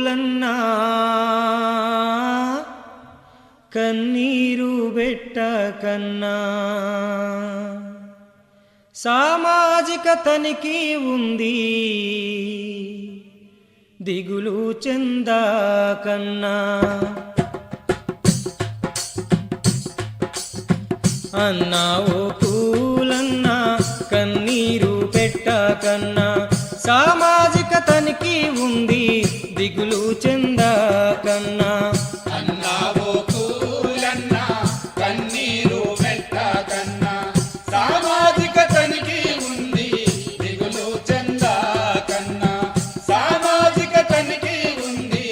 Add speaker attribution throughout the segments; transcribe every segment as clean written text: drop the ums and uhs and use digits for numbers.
Speaker 1: కూలన్నా కన్నీరు పెట్టకన్నా సామాజిక తనిఖీ ఉంది దిగులు చెందకన్నా అన్నా ఓ కూలన్నా కన్నీరు పెట్టకన్నా సామాజిక తనిఖీ ఉంది దిగులు చెందకన్నా
Speaker 2: అన్నా ఓ కూలన్నా కన్నీరు పెట్టకన్నా సామాజిక తనిఖీ ఉంది దిగులు చెందకన్నా సామాజిక తనిఖీ ఉంది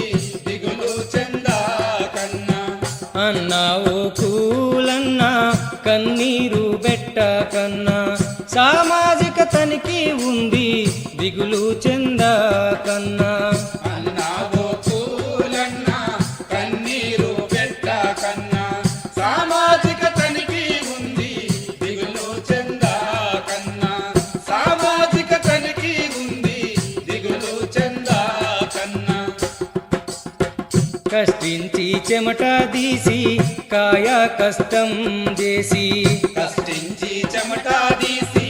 Speaker 2: దిగులు చెందకన్నా
Speaker 1: అన్నా ఓ కూలన్నా కన్నీరు పెట్టకన్నా సామాజిక తనిఖీ ఉంది దిగులు చెందకన్నా
Speaker 2: అన్నా ఓ కూలన్నా కన్నీరు పెట్టకన్నా సామాజిక తనిఖీ ఉంది దిగులు చెందకన్నా సామాజిక తనిఖీ ఉంది దిగులు చెందకన్నా
Speaker 1: కష్టించి చెమట తీసి కాయ కష్టం చేసి
Speaker 2: కష్టించి చెమట తీసి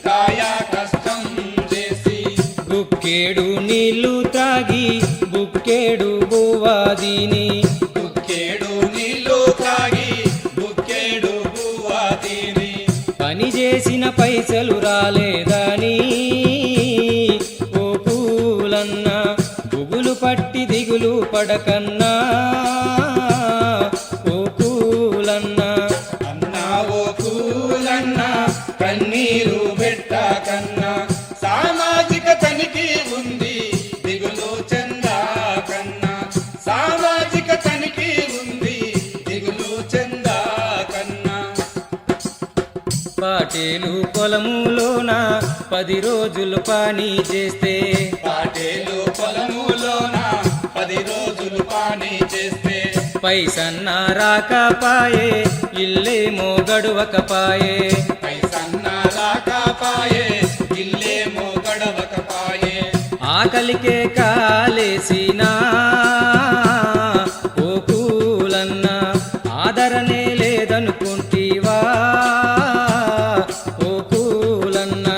Speaker 2: కాయ కష్టం చేసి
Speaker 1: బుక్కేడు నీళ్లు తాగి బుక్కేడు బువ్వాదిని
Speaker 2: బుక్కేడు నీళ్లు తాగి బుక్కేడు బువ్వాదిని
Speaker 1: పని చేసిన పైసలు రాలేదని ఓ కూలన్నా బుగులు పట్టి దిగులు పడకన్నా ఓ కూలన్నా
Speaker 2: అన్నా ఓ కూలన్నా కన్నీరు పెట్టకన్నా సామాజిక తనిఖీ ఉంది దిగులు చెందకన్నా సామాజిక తనిఖీ ఉంది దిగులు చెందకన్నా
Speaker 1: పాటేలు పొలములోన 10 రోజులు పని చేస్తే
Speaker 2: పాటేలు పొలములోన 10 రోజులు పని చేస్తే
Speaker 1: పైసన్న రాకపాయే ఇల్లేమో గడువకపాయే
Speaker 2: పైసన్న రాకపాయే ఇల్లేమో గడవకపాయే
Speaker 1: ఆకలికే కాలేసినా ఓ కూలన్నా ఆదరణే లేదనుకుంటీవా ఓ కూలన్నా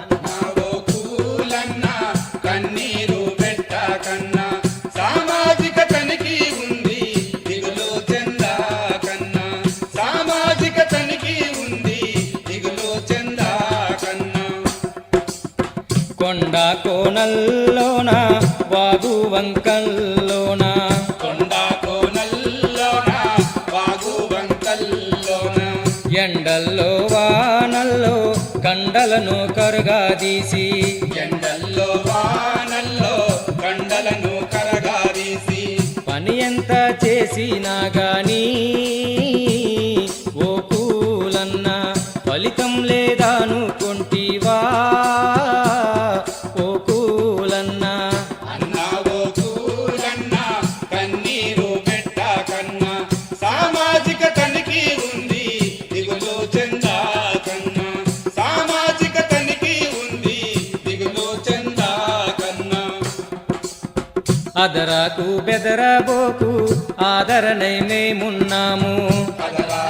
Speaker 2: అన్నా ఓ కూలన్నా కన్నీరు పెట్టకన్నా సామాజిక తనిఖీ ఉంది దిగులు చెందకన్నా సామాజిక తనిఖీ ఉంది దిగులు చెందకన్నా
Speaker 1: కొండ కోనల్లోన వాగు వంకల్లోన
Speaker 2: కొండ కోనల్లోన వాగు వంకల్లోన
Speaker 1: ఎండల్లో వానల్లో కండలను కరగాదీసి
Speaker 2: ఎండల్లో వానల్లో కండలను కరగాదీసి
Speaker 1: పని ఎంత చేసినా గానీ ఓ కూలన్నా ఫలితం లేదనుకుంటీవా ఓ కూలన్నా
Speaker 2: అన్నా ఓ కూలన్నా కన్నీరు పెట్టకన్నా సామాజిక తనిఖీ ఉంది దిగులు చెందకన్నా సామాజిక తనిఖీ ఉంది దిగులు చెందకన్నా
Speaker 1: అదరాకు బెదరబోకు ఆదరణై మేమున్నాము
Speaker 2: అదరా